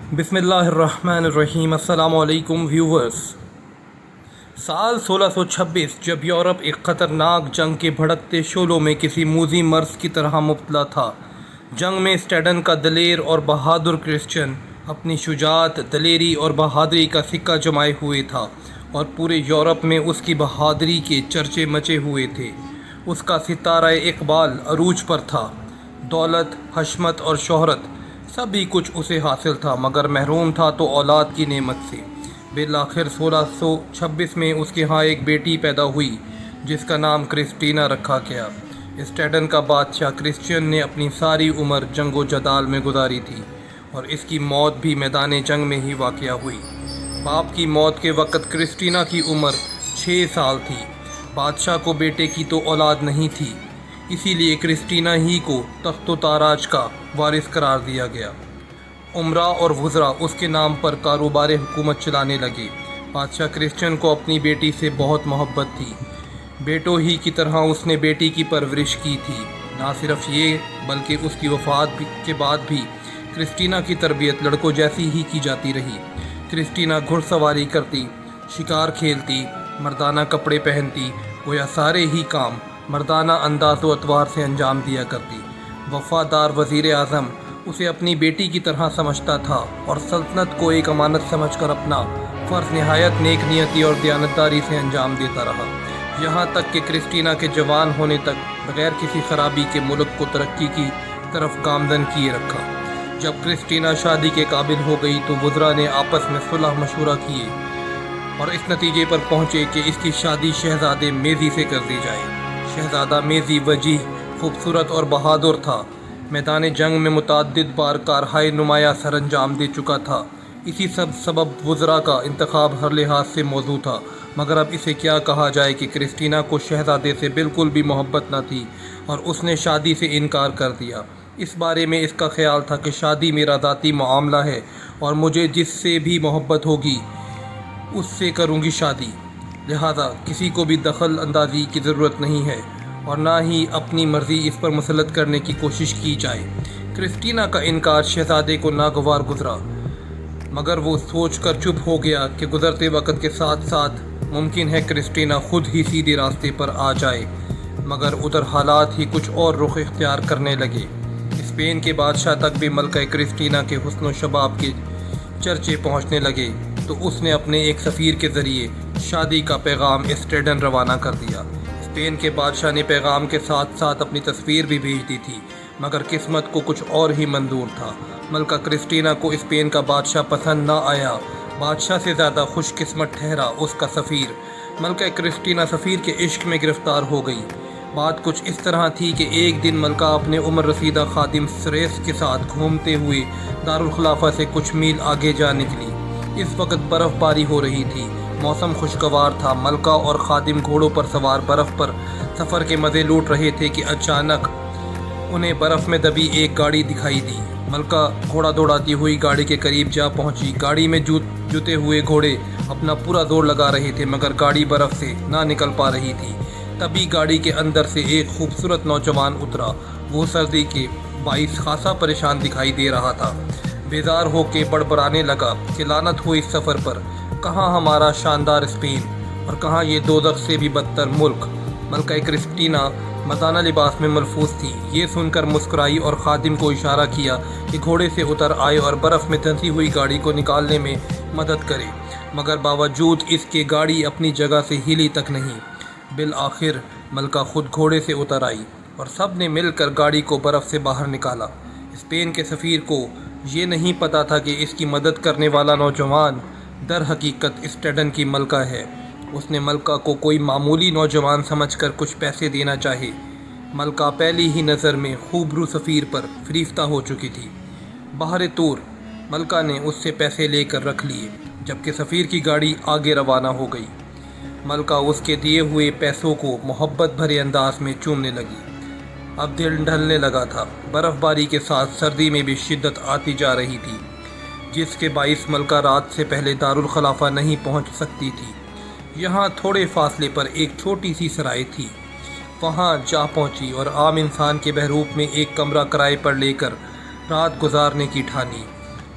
بسم اللہ الرحمن الرحیم۔ السلام علیکم ویورز۔ سال 1626 جب یورپ ایک خطرناک جنگ کے بھڑکتے شعلوں میں کسی موذی مرض کی طرح مبتلا تھا۔ جنگ میں اسٹیڈن کا دلیر اور بہادر کرسچن اپنی شجاعت، دلیری اور بہادری کا سکہ جمائے ہوئے تھا اور پورے یورپ میں اس کی بہادری کے چرچے مچے ہوئے تھے۔ اس کا ستارہ اقبال عروج پر تھا۔ دولت، حشمت اور شہرت سبھی کچھ اسے حاصل تھا، مگر محروم تھا تو اولاد کی نعمت سے۔ بالآخر 1626 میں اس کے ہاں ایک بیٹی پیدا ہوئی جس کا نام کرسٹینا رکھا گیا۔ اسٹیڈن کا بادشاہ کرسچن نے اپنی ساری عمر جنگ و جدال میں گزاری تھی اور اس کی موت بھی میدان جنگ میں ہی واقع ہوئی۔ باپ کی موت کے وقت کرسٹینا کی عمر 6 سال تھی۔ بادشاہ کو بیٹے کی تو اولاد نہیں تھی، اسی لیے کرسٹینا ہی کو تخت و تاراج کا وارث قرار دیا گیا۔ امراء اور وزراء اس کے نام پر کاروبار حکومت چلانے لگے۔ بادشاہ کرسچن کو اپنی بیٹی سے بہت محبت تھی۔ بیٹوں ہی کی طرح اس نے بیٹی کی پرورش کی تھی۔ نہ صرف یہ بلکہ اس کی وفات کے بعد بھی کرسٹینا کی تربیت لڑکوں جیسی ہی کی جاتی رہی۔ کرسٹینا گھڑ سواری کرتی، شکار کھیلتی، مردانہ کپڑے پہنتی، گویا سارے ہی کام مردانہ انداز و اطوار سے انجام دیا کرتی۔ وفادار وزیر اعظم اسے اپنی بیٹی کی طرح سمجھتا تھا اور سلطنت کو ایک امانت سمجھ کر اپنا فرض نہایت نیک نیتی اور دیانتداری سے انجام دیتا رہا، یہاں تک کہ کرسٹینا کے جوان ہونے تک بغیر کسی خرابی کے ملک کو ترقی کی طرف گامزن کیے رکھا۔ جب کرسٹینا شادی کے قابل ہو گئی تو وزراء نے آپس میں صلح مشورہ کیے اور اس نتیجے پر پہنچے کہ اس کی شادی شہزادے میزی سے کر دی جائے۔ شہزادہ میزی وجیح، خوبصورت اور بہادر تھا۔ میدان جنگ میں متعدد بار کارہائے نمایاں سر انجام دے چکا تھا۔ اسی سبب وزراء کا انتخاب ہر لحاظ سے موزوں تھا، مگر اب اسے کیا کہا جائے کہ کرسٹینا کو شہزادے سے بالکل بھی محبت نہ تھی اور اس نے شادی سے انکار کر دیا۔ اس بارے میں اس کا خیال تھا کہ شادی میرا ذاتی معاملہ ہے اور مجھے جس سے بھی محبت ہوگی اس سے کروں گی شادی، لہذا کسی کو بھی دخل اندازی کی ضرورت نہیں ہے اور نہ ہی اپنی مرضی اس پر مسلط کرنے کی کوشش کی جائے۔ کرسٹینا کا انکار شہزادے کو ناگوار گزرا، مگر وہ سوچ کر چپ ہو گیا کہ گزرتے وقت کے ساتھ ساتھ ممکن ہے کرسٹینا خود ہی سیدھے راستے پر آ جائے، مگر ادھر حالات ہی کچھ اور رخ اختیار کرنے لگے۔ اسپین کے بادشاہ تک بھی ملکہ کرسٹینا کے حسن و شباب کے چرچے پہنچنے لگے تو اس نے اپنے ایک سفیر کے ذریعے شادی کا پیغام اسٹیڈن روانہ کر دیا۔ اسپین کے بادشاہ نے پیغام کے ساتھ ساتھ اپنی تصویر بھی بھیج دی تھی، مگر قسمت کو کچھ اور ہی منظور تھا۔ ملکہ کرسٹینا کو اسپین کا بادشاہ پسند نہ آیا۔ بادشاہ سے زیادہ خوش قسمت ٹھہرا اس کا سفیر۔ ملکہ کرسٹینا سفیر کے عشق میں گرفتار ہو گئی۔ بات کچھ اس طرح تھی کہ ایک دن ملکہ اپنے عمر رسیدہ خادم سریس کے ساتھ گھومتے ہوئے دارالخلافہ سے کچھ میل آگے جا نکلی۔ اس وقت برف باری ہو رہی تھی، موسم خوشگوار تھا۔ ملکہ اور خادم گھوڑوں پر سوار برف پر سفر کے مزے لوٹ رہے تھے کہ اچانک انہیں برف میں دبی ایک گاڑی دکھائی دی۔ ملکہ گھوڑا دوڑاتی ہوئی گاڑی کے قریب جا پہنچی۔ گاڑی میں جوتے ہوئے گھوڑے اپنا پورا زور لگا رہے تھے، مگر گاڑی برف سے نہ نکل پا رہی تھی۔ تبھی گاڑی کے اندر سے ایک خوبصورت نوجوان اترا۔ وہ سردی کے باعث خاصا پریشان دکھائی دے رہا تھا۔ بیزار ہو کے بڑبڑانے لگا کہ لعنت ہو اس سفر پر، کہاں ہمارا شاندار اسپین اور کہاں یہ دوزخ سے بھی بدتر ملک۔ ملکہ کرسٹینا مردانہ لباس میں ملفوظ تھی۔ یہ سن کر مسکرائی اور خادم کو اشارہ کیا کہ گھوڑے سے اتر آئے اور برف میں دھنسی ہوئی گاڑی کو نکالنے میں مدد کرے، مگر باوجود اس کے گاڑی اپنی جگہ سے ہلی تک نہیں۔ بالآخر ملکہ خود گھوڑے سے اتر آئی اور سب نے مل کر گاڑی کو برف سے باہر نکالا۔ اسپین کے سفیر کو یہ نہیں پتا تھا کہ اس کی مدد کرنے والا نوجوان در حقیقت اسٹیڈن کی ملکہ ہے۔ اس نے ملکہ کو کوئی معمولی نوجوان سمجھ کر کچھ پیسے دینا چاہے۔ ملکہ پہلی ہی نظر میں خوبرو سفیر پر فریفتہ ہو چکی تھی۔ بہر طور ملکہ نے اس سے پیسے لے کر رکھ لیے، جبکہ سفیر کی گاڑی آگے روانہ ہو گئی۔ ملکہ اس کے دیے ہوئے پیسوں کو محبت بھرے انداز میں چومنے لگی۔ اب دل ڈھلنے لگا تھا۔ برف باری کے ساتھ سردی میں بھی شدت آتی جا رہی تھی، جس کے باعث ملکہ رات سے پہلے دارالخلافہ نہیں پہنچ سکتی تھی۔ یہاں تھوڑے فاصلے پر ایک چھوٹی سی سرائے تھی، وہاں جا پہنچی اور عام انسان کے بحروپ میں ایک کمرہ کرائے پر لے کر رات گزارنے کی ٹھانی۔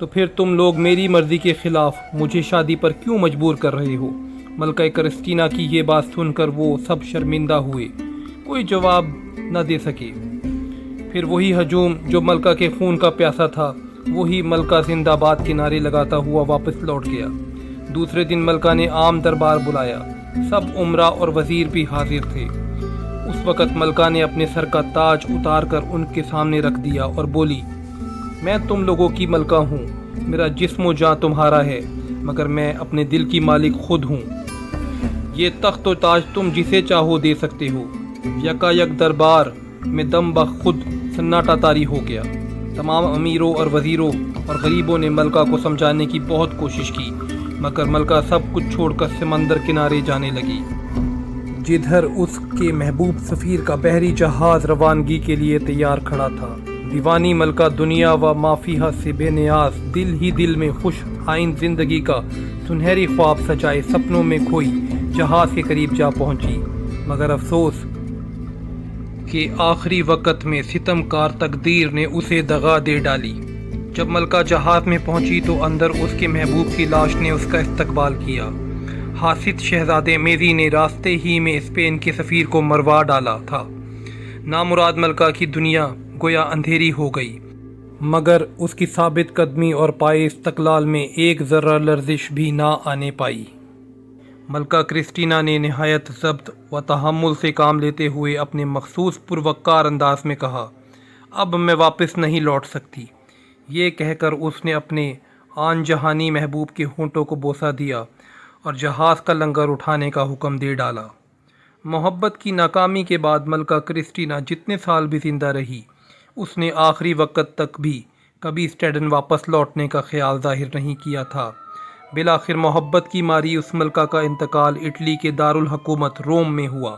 تو پھر تم لوگ میری مرضی کے خلاف مجھے شادی پر کیوں مجبور کر رہے ہو؟ ملکہ کرسٹینا کی یہ بات سن کر وہ سب شرمندہ ہوئے، کوئی جواب نہ دے سکے۔ پھر وہی ہجوم جو ملکہ کے خون کا پیاسا تھا، وہی ملکہ زندہ باد کے نعرے لگاتا ہوا واپس لوٹ گیا۔ دوسرے دن ملکہ نے عام دربار بلایا، سب امراء اور وزیر بھی حاضر تھے۔ اس وقت ملکہ نے اپنے سر کا تاج اتار کر ان کے سامنے رکھ دیا اور بولی، میں تم لوگوں کی ملکہ ہوں، میرا جسم و جاں تمہارا ہے، مگر میں اپنے دل کی مالک خود ہوں۔ یہ تخت و تاج تم جسے چاہو دے سکتے ہو۔ یکا یک دربار میں دم بخود سناٹا طاری ہو گیا۔ تمام امیروں اور وزیروں اور غریبوں نے ملکہ کو سمجھانے کی بہت کوشش کی، مگر ملکہ سب کچھ چھوڑ کر سمندر کنارے جانے لگی، جدھر اس کے محبوب سفیر کا بحری جہاز روانگی کے لیے تیار کھڑا تھا۔ دیوانی ملکہ دنیا و ما فیہا سے بے نیاز، دل ہی دل میں خوش آئند زندگی کا سنہری خواب سجائے سپنوں میں کھوئی جہاز کے قریب جا پہنچی، مگر افسوس کہ آخری وقت میں ستم کار تقدیر نے اسے دغا دے ڈالی۔ جب ملکہ جہاز میں پہنچی تو اندر اس کے محبوب کی لاش نے اس کا استقبال کیا۔ حاسد شہزادے میری نے راستے ہی میں اسپین کے سفیر کو مروا ڈالا تھا۔ نامراد ملکہ کی دنیا گویا اندھیری ہو گئی، مگر اس کی ثابت قدمی اور پائے استقلال میں ایک ذرہ لرزش بھی نہ آنے پائی۔ ملکہ کرسٹینا نے نہایت ضبط و تحمل سے کام لیتے ہوئے اپنے مخصوص پروقار انداز میں کہا، اب میں واپس نہیں لوٹ سکتی۔ یہ کہہ کر اس نے اپنے آن جہانی محبوب کے ہونٹوں کو بوسہ دیا اور جہاز کا لنگر اٹھانے کا حکم دے ڈالا۔ محبت کی ناکامی کے بعد ملکہ کرسٹینا جتنے سال بھی زندہ رہی، اس نے آخری وقت تک بھی کبھی اسٹیڈن واپس لوٹنے کا خیال ظاہر نہیں کیا تھا۔ بالآخر محبت کی ماری اس ملکہ کا انتقال اٹلی کے دارالحکومت روم میں ہوا۔